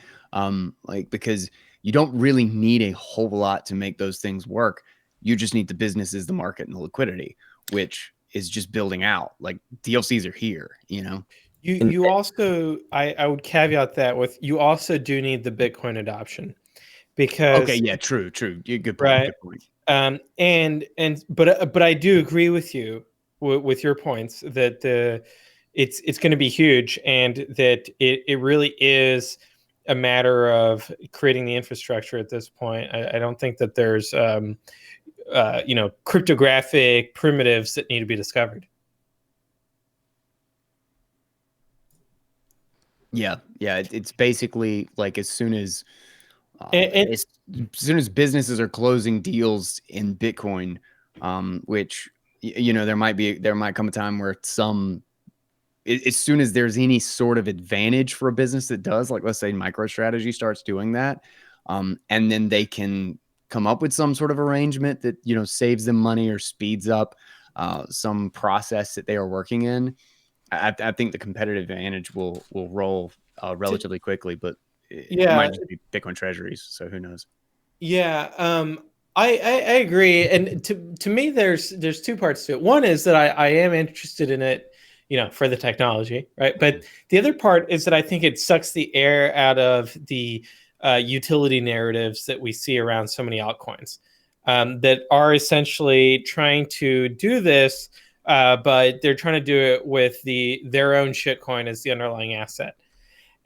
Because you don't really need a whole lot to make those things work. You just need the businesses, the market, and the liquidity, which is just building out. Like DLCs are here, you know? You also, I would caveat that with, you also do need the Bitcoin adoption, because okay, yeah, true. Good point. Right. Good point. But I do agree with you with your points that it's going to be huge, and that it really is a matter of creating the infrastructure at this point. I don't think that there's cryptographic primitives that need to be discovered. Yeah. It's basically like as soon as businesses are closing deals in Bitcoin, which there might come a time where as soon as there's any sort of advantage for a business that does, like let's say MicroStrategy starts doing that, and then they can come up with some sort of arrangement that saves them money or speeds up some process that they are working in. I think the competitive advantage will roll relatively quickly, but it might just be Bitcoin treasuries. So who knows? Yeah, I agree. And to me, there's two parts to it. One is that I am interested in it, for the technology, right? But the other part is that I think it sucks the air out of the utility narratives that we see around so many altcoins that are essentially trying to do this. But they're trying to do it with their own shitcoin as the underlying asset.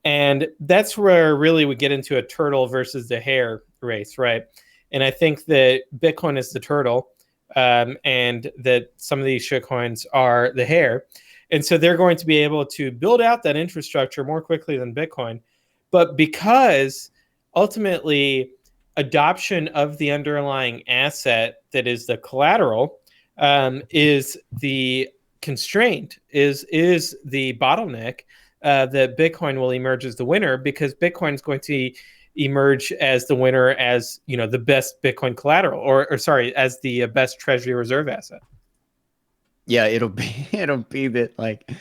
And that's where really we get into a turtle versus the hare race, right? And I think that Bitcoin is the turtle, and that some of these shitcoins are the hare. And so they're going to be able to build out that infrastructure more quickly than Bitcoin. But because ultimately adoption of the underlying asset that is the collateral is the constraint, is the bottleneck, that Bitcoin will emerge as the winner, because Bitcoin is going to emerge as the winner, as the best Bitcoin collateral, or as the best treasury reserve asset. Yeah, it'll be that, like,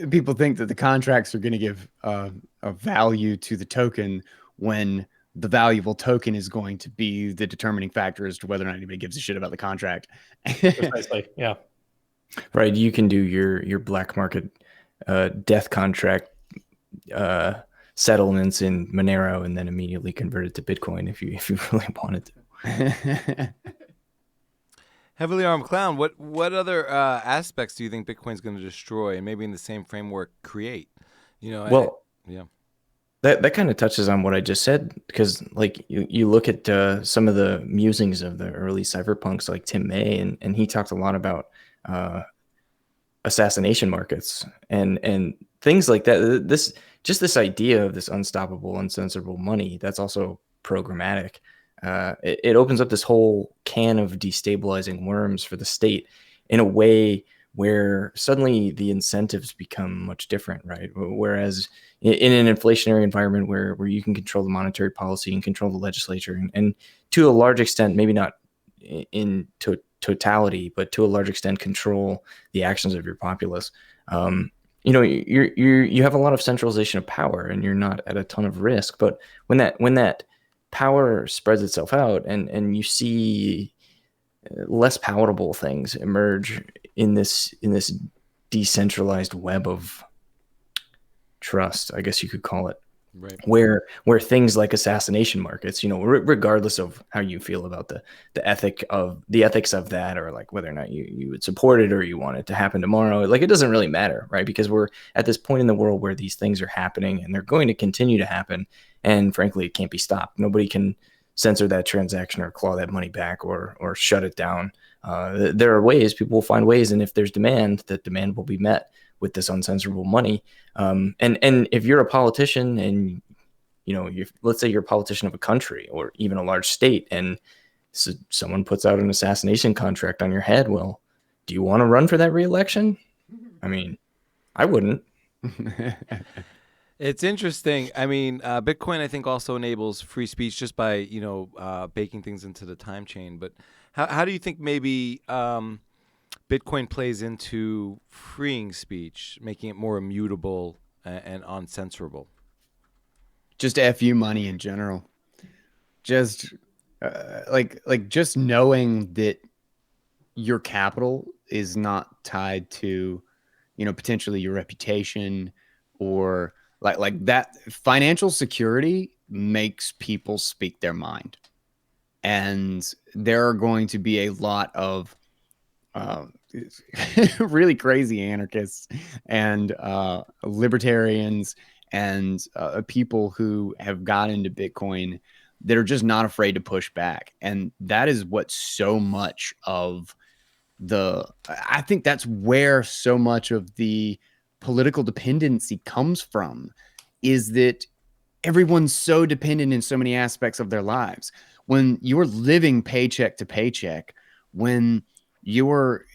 people think that the contracts are going to give a value to the token, when the valuable token is going to be the determining factor as to whether or not anybody gives a shit about the contract. Precisely. Yeah. Right. You can do your black market death contract settlements in Monero and then immediately convert it to Bitcoin if you really wanted to. Heavily Armed Clown, what other aspects do you think Bitcoin's going to destroy, and maybe in the same framework create? Yeah. That kind of touches on what I just said, because like you look at some of the musings of the early cypherpunks like Tim May, and he talked a lot about assassination markets and things like that. This idea of this unstoppable, uncensorable money, that's also programmatic. It opens up this whole can of destabilizing worms for the state in a way where suddenly the incentives become much different, right? Whereas in an inflationary environment where you can control the monetary policy and control the legislature, and to a large extent, maybe not in totality, but to a large extent, control the actions of your populace. You have a lot of centralization of power, and you're not at a ton of risk. But when that power spreads itself out, and you see less palatable things emerge in this decentralized web of trust, I guess you could call it, Right. where things like assassination markets, regardless of how you feel about the ethics of that, or like whether or not you would support it or you want it to happen tomorrow, like it doesn't really matter, right? Because we're at this point in the world where these things are happening and they're going to continue to happen, and frankly, it can't be stopped. Nobody can censor that transaction or claw that money back or shut it down. There are ways, people will find ways, and if there's demand, that demand will be met with this uncensorable money. And if you're a politician, and let's say you're a politician of a country or even a large state, and so someone puts out an assassination contract on your head, well, do you want to run for that reelection? I mean, I wouldn't. It's interesting. I mean, Bitcoin, I think, also enables free speech just by, baking things into the time chain. But how do you think maybe Bitcoin plays into freeing speech, making it more immutable and uncensorable? Just FU money in general. Just just knowing that your capital is not tied to, potentially your reputation, or like that. Financial security makes people speak their mind, and there are going to be a lot of really crazy anarchists and libertarians and people who have got into Bitcoin that are just not afraid to push back. And that is what so much of I think that's where so much of the political dependency comes from, is that everyone's so dependent in so many aspects of their lives. When you're living paycheck to paycheck, when you're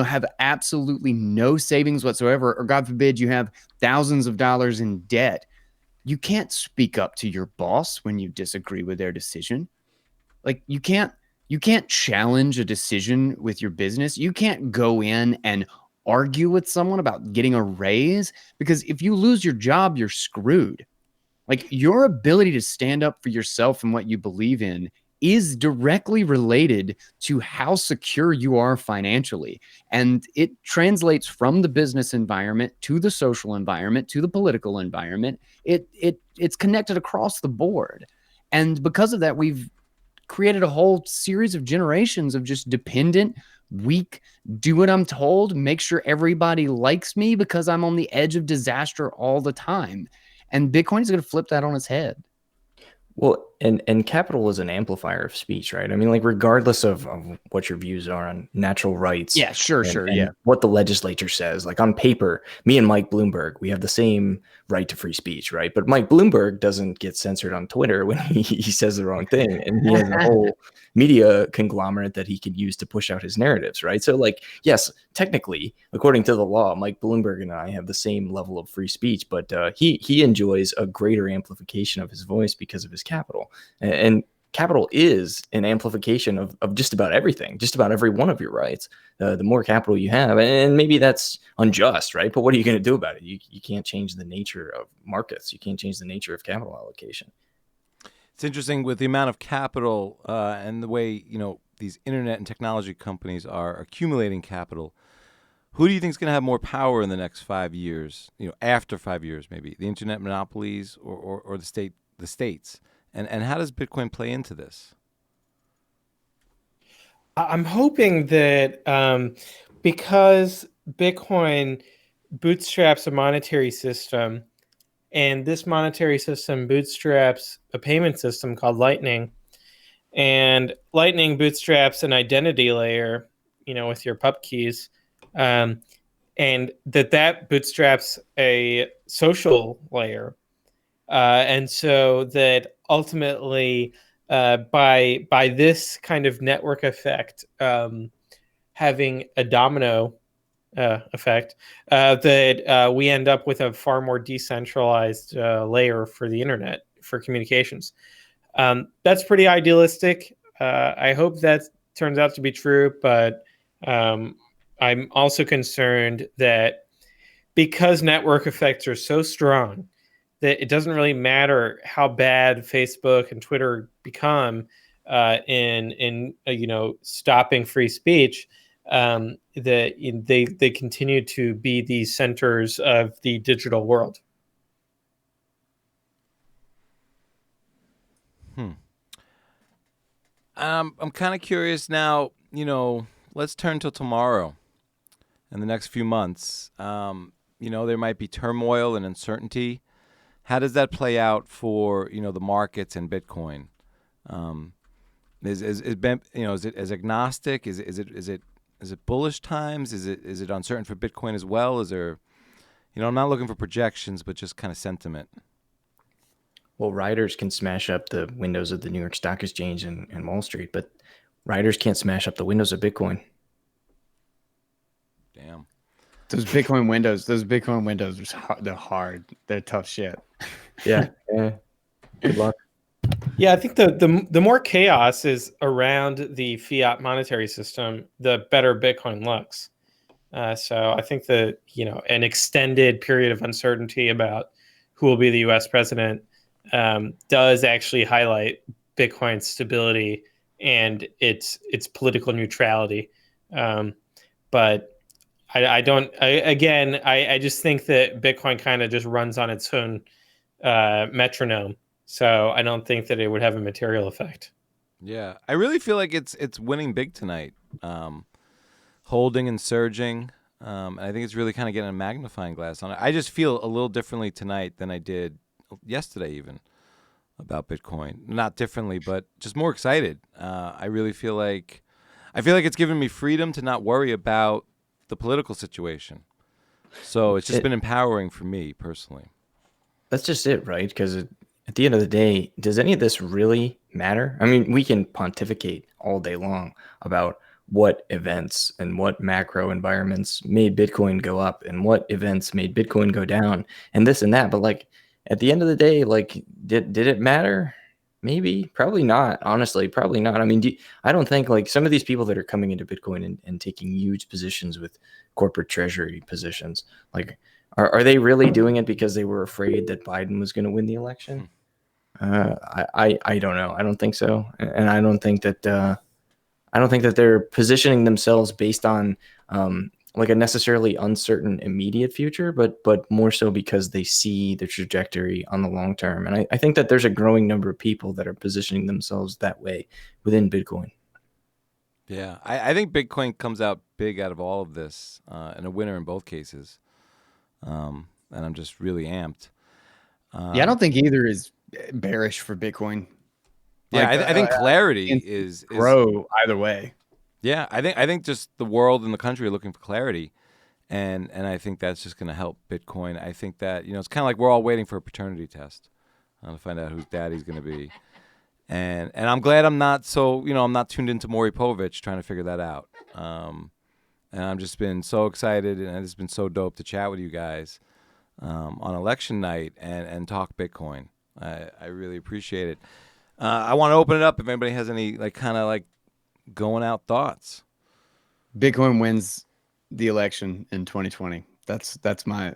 have absolutely no savings whatsoever, or God forbid you have thousands of dollars in debt, you can't speak up to your boss when you disagree with their decision. Like you can't challenge a decision with your business. You can't go in and argue with someone about getting a raise, because if you lose your job, you're screwed. Like your ability to stand up for yourself and what you believe in is directly related to how secure you are financially. And it translates from the business environment to the social environment to the political environment. It's connected across the board. And because of that, we've created a whole series of generations of just dependent, weak, do what I'm told, make sure everybody likes me because I'm on the edge of disaster all the time. And Bitcoin is going to flip that on its head. Well, and capital is an amplifier of speech, right? I mean, like, regardless of what your views are on natural rights. Yeah, sure. And what the legislature says, like on paper, me and Mike Bloomberg, we have the same right to free speech, right? But Mike Bloomberg doesn't get censored on Twitter when he says the wrong thing. And he has a whole media conglomerate that he can use to push out his narratives, right? So, like, yes, technically, according to the law, Mike Bloomberg and I have the same level of free speech, but he enjoys a greater amplification of his voice because of his capital. And capital is an amplification of just about everything, just about every one of your rights. The more capital you have, and maybe that's unjust, right? But what are you going to do about it? You can't change the nature of markets. You can't change the nature of capital allocation. It's interesting with the amount of capital and the way, these internet and technology companies are accumulating capital. Who do you think is going to have more power in the next 5 years? After 5 years, maybe the internet monopolies or the states. And how does Bitcoin play into this? I'm hoping that because Bitcoin bootstraps a monetary system, and this monetary system bootstraps a payment system called Lightning, and Lightning bootstraps an identity layer, with your pub keys. and that bootstraps a social layer, and so that ultimately, by this kind of network effect, having a domino effect, that we end up with a far more decentralized layer for the internet for communications. That's pretty idealistic. I hope that turns out to be true, but I'm also concerned that because network effects are so strong, that it doesn't really matter how bad Facebook and Twitter become in stopping free speech. That they continue to be the centers of the digital world. I'm kind of curious now. Let's turn to tomorrow and the next few months. There might be turmoil and uncertainty. How does that play out for the markets and Bitcoin? Is it as agnostic? Is it bullish times? Is it uncertain for Bitcoin as well? Is there, I'm not looking for projections, but just kind of sentiment. Well, riders can smash up the windows of the New York Stock Exchange and Wall Street, but riders can't smash up the windows of Bitcoin. Damn. Those Bitcoin windows they're hard. They're tough shit. Yeah. Good luck. Yeah, I think the more chaos is around the fiat monetary system, the better Bitcoin looks. So I think that an extended period of uncertainty about who will be the U.S. president does actually highlight Bitcoin's stability and its political neutrality. But I just think that Bitcoin kind of just runs on its own metronome. So I don't think that it would have a material effect. Yeah, I really feel like it's winning big tonight, holding and surging. And I think it's really kind of getting a magnifying glass on it. I just feel a little differently tonight than I did yesterday, even about Bitcoin. Not differently, but just more excited. I really feel like it's given me freedom to not worry about the political situation. So it's just been empowering for me personally. That's just it, right? Because at the end of the day, does any of this really matter? I mean, we can pontificate all day long about what events and what macro environments made Bitcoin go up and what events made Bitcoin go down and this and that. But like at the end of the day, like did it matter? Maybe, probably not. Honestly, probably not. I mean, I don't think like some of these people that are coming into Bitcoin and taking huge positions with corporate treasury positions, like are they really doing it because they were afraid that Biden was going to win the election? I don't know. I don't think so, and I don't think that they're positioning themselves based on like a necessarily uncertain immediate future, but more so because they see the trajectory on the long term. And I think that there's a growing number of people that are positioning themselves that way within Bitcoin. Yeah, I think Bitcoin comes out big out of all of this and a winner in both cases. And I'm just really amped. I don't think either is bearish for Bitcoin. Yeah, I think clarity is grow either way. Yeah, I think just the world and the country are looking for clarity, and I think that's just going to help Bitcoin. I think that it's kind of like we're all waiting for a paternity test to find out whose daddy's going to be, and I'm glad I'm not I'm not tuned into Maury Povich trying to figure that out. And I've just been so excited, and it's been so dope to chat with you guys on election night and talk Bitcoin. I really appreciate it. I want to open it up if anybody has any going out thoughts. Bitcoin wins the election in 2020. That's my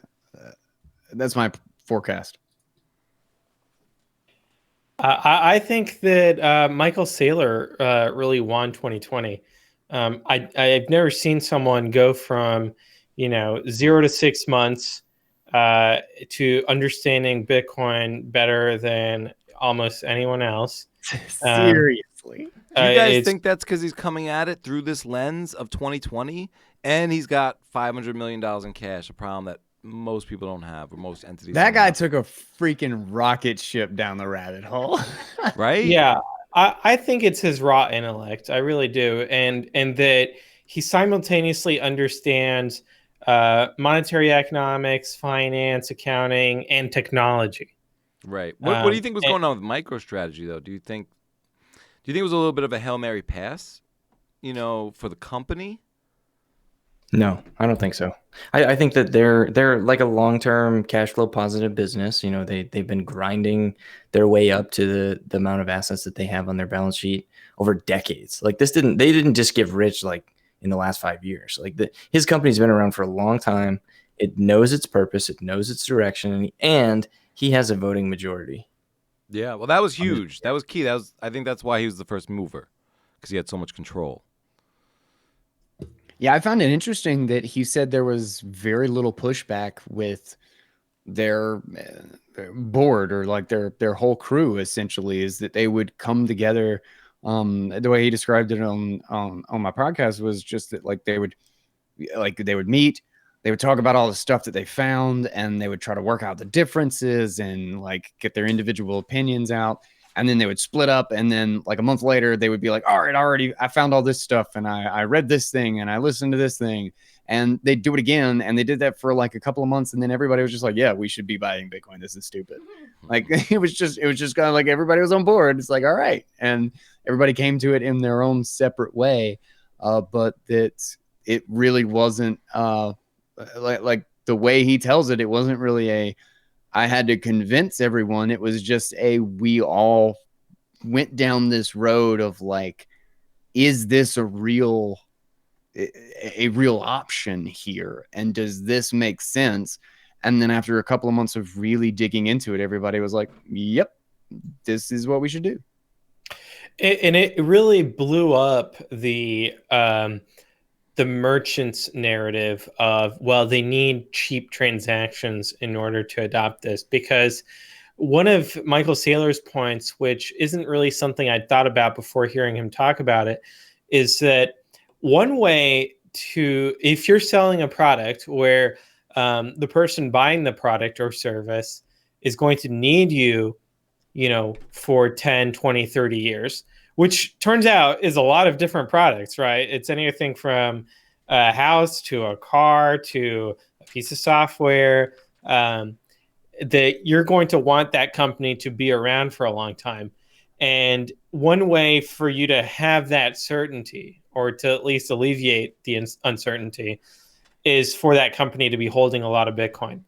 forecast. I think that Michael Saylor really won 2020. I've never seen someone go from 0 to 6 months to understanding Bitcoin better than almost anyone else. Seriously. Do you guys think that's because he's coming at it through this lens of 2020 and he's got $500 million in cash, a problem that most people don't have or most entities That guy have. took a freaking rocket ship down the rabbit hole. Right? Yeah. I think it's his raw intellect. I really do. And that he simultaneously understands monetary economics, finance, accounting, and technology. Right. What do you think was going on with MicroStrategy, though? Do you think it was a little bit of a Hail Mary pass, for the company? No, I don't think so. I think that they're like a long-term cash flow positive business. They've been grinding their way up to the amount of assets that they have on their balance sheet over decades. Like they didn't just get rich like in the last 5 years. Like his company's been around for a long time. It knows its purpose, it knows its direction, and he has a voting majority. Yeah, well, that was huge. That was key. I think that's why he was the first mover, because he had so much control. Yeah, I found it interesting that he said there was very little pushback with their board, or like their whole crew. Essentially, is that they would come together. The way he described it on my podcast was just that they would meet, they would talk about all the stuff that they found, and they would try to work out the differences and like get their individual opinions out. And then they would split up, and then like a month later, they would be like, all right, I found all this stuff, and I read this thing, and I listened to this thing, and they'd do it again. And they did that for like a couple of months, and then everybody was just like, yeah, we should be buying Bitcoin. This is stupid. Like it was just kind of like everybody was on board. It's like, all right. And everybody came to it in their own separate way. But that it really wasn't like the way he tells it, it wasn't really I had to convince everyone. It was just we all went down this road of like, is this a real option here? And does this make sense? And then after a couple of months of really digging into it, everybody was like, yep, this is what we should do. And it really blew up the merchant's narrative of, well, they need cheap transactions in order to adopt this. Because one of Michael Saylor's points, which isn't really something I'd thought about before hearing him talk about it, is that one way if you're selling a product where the person buying the product or service is going to need you, for 10, 20, 30 years, which turns out is a lot of different products, right? It's anything from a house to a car to a piece of software, that you're going to want that company to be around for a long time. And one way for you to have that certainty, or to at least alleviate the uncertainty, is for that company to be holding a lot of Bitcoin.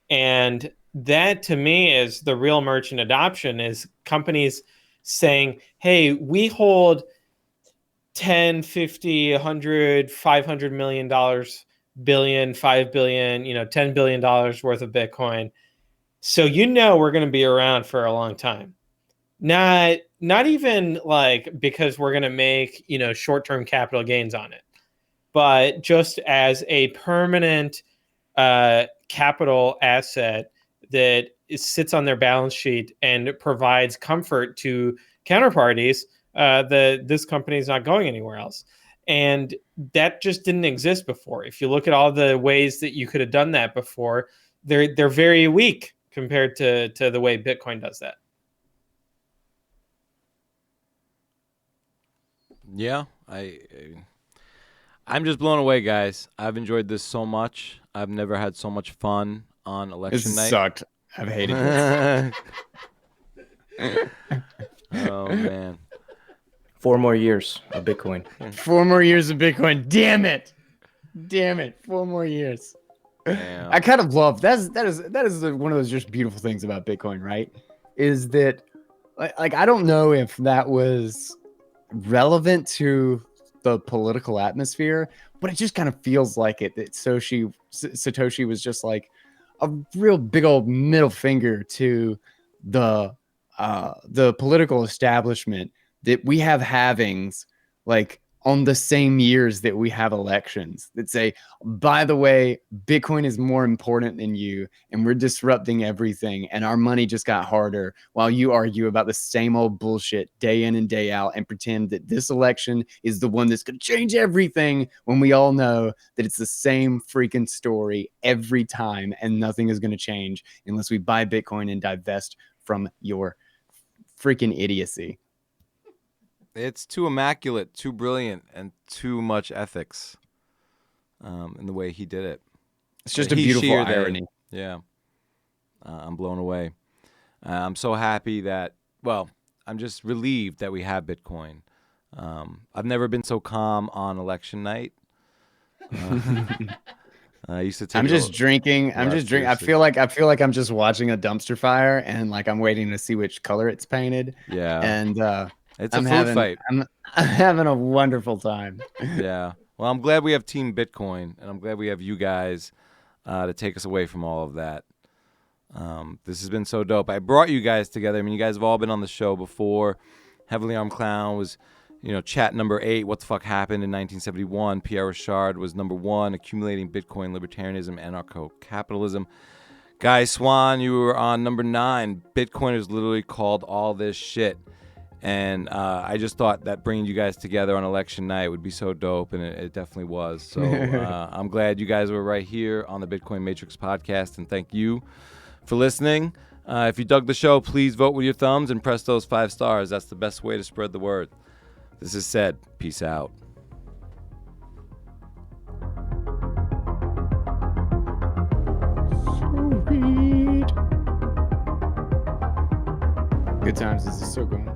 And that, to me, is the real merchant adoption, is companies saying, hey, we hold 10, 50, 100, $500 million, billion, 5 billion, $10 billion worth of Bitcoin. So, we're going to be around for a long time. Not even like because we're going to make, short-term capital gains on it, but just as a permanent capital asset that sits on their balance sheet and provides comfort to counterparties that this company is not going anywhere else. And that just didn't exist before. If you look at all the ways that you could have done that before, they're very weak compared to the way Bitcoin does that. Yeah, I'm just blown away, guys. I've enjoyed this so much. I've never had so much fun on election night. This sucked. I've hated this. Oh, man. 4 more years of Bitcoin. 4 more years of Bitcoin. Damn it. 4 more years. Damn. I kind of love that is one of those just beautiful things about Bitcoin, right? Is that like I don't know if that was relevant to the political atmosphere, but it just kind of feels like it. That Satoshi was just like a real big old middle finger to the political establishment, that we have halvings like on the same years that we have elections, that say, by the way, Bitcoin is more important than you, and we're disrupting everything, and our money just got harder, while you argue about the same old bullshit day in and day out and pretend that this election is the one that's going to change everything, when we all know that it's the same freaking story every time, and nothing is going to change unless we buy Bitcoin and divest from your freaking idiocy. It's too immaculate, too brilliant, and too much ethics in the way he did it. It's just a He, beautiful she, or they. irony. Yeah. I'm blown away. I'm so happy that, well, I'm just relieved that we have Bitcoin. I've never been so calm on election night. I used to take I'm it just all- drinking. I'm Yeah, just drinking. I seriously. feel like I'm just watching a dumpster fire, and like I'm waiting to see which color it's painted. Yeah. And It's a food fight. I'm having a wonderful time. Yeah. Well, I'm glad we have Team Bitcoin, and I'm glad we have you guys to take us away from all of that. This has been so dope. I brought you guys together. I mean, you guys have all been on the show before. Heavily Armed Clown was, chat number 8. What the fuck happened in 1971? Pierre Rochard was number 1. Accumulating Bitcoin, Libertarianism, Anarcho-Capitalism. Guy Swann, you were on number 9. Bitcoiners literally called all this shit. And I just thought that bringing you guys together on election night would be so dope, and it definitely was. So I'm glad you guys were right here on the Bitcoin Matrix podcast, and thank you for listening. If you dug the show, please vote with your thumbs and press those 5 stars. That's the best way to spread the word. This is said. Peace out. Good times. This is so going.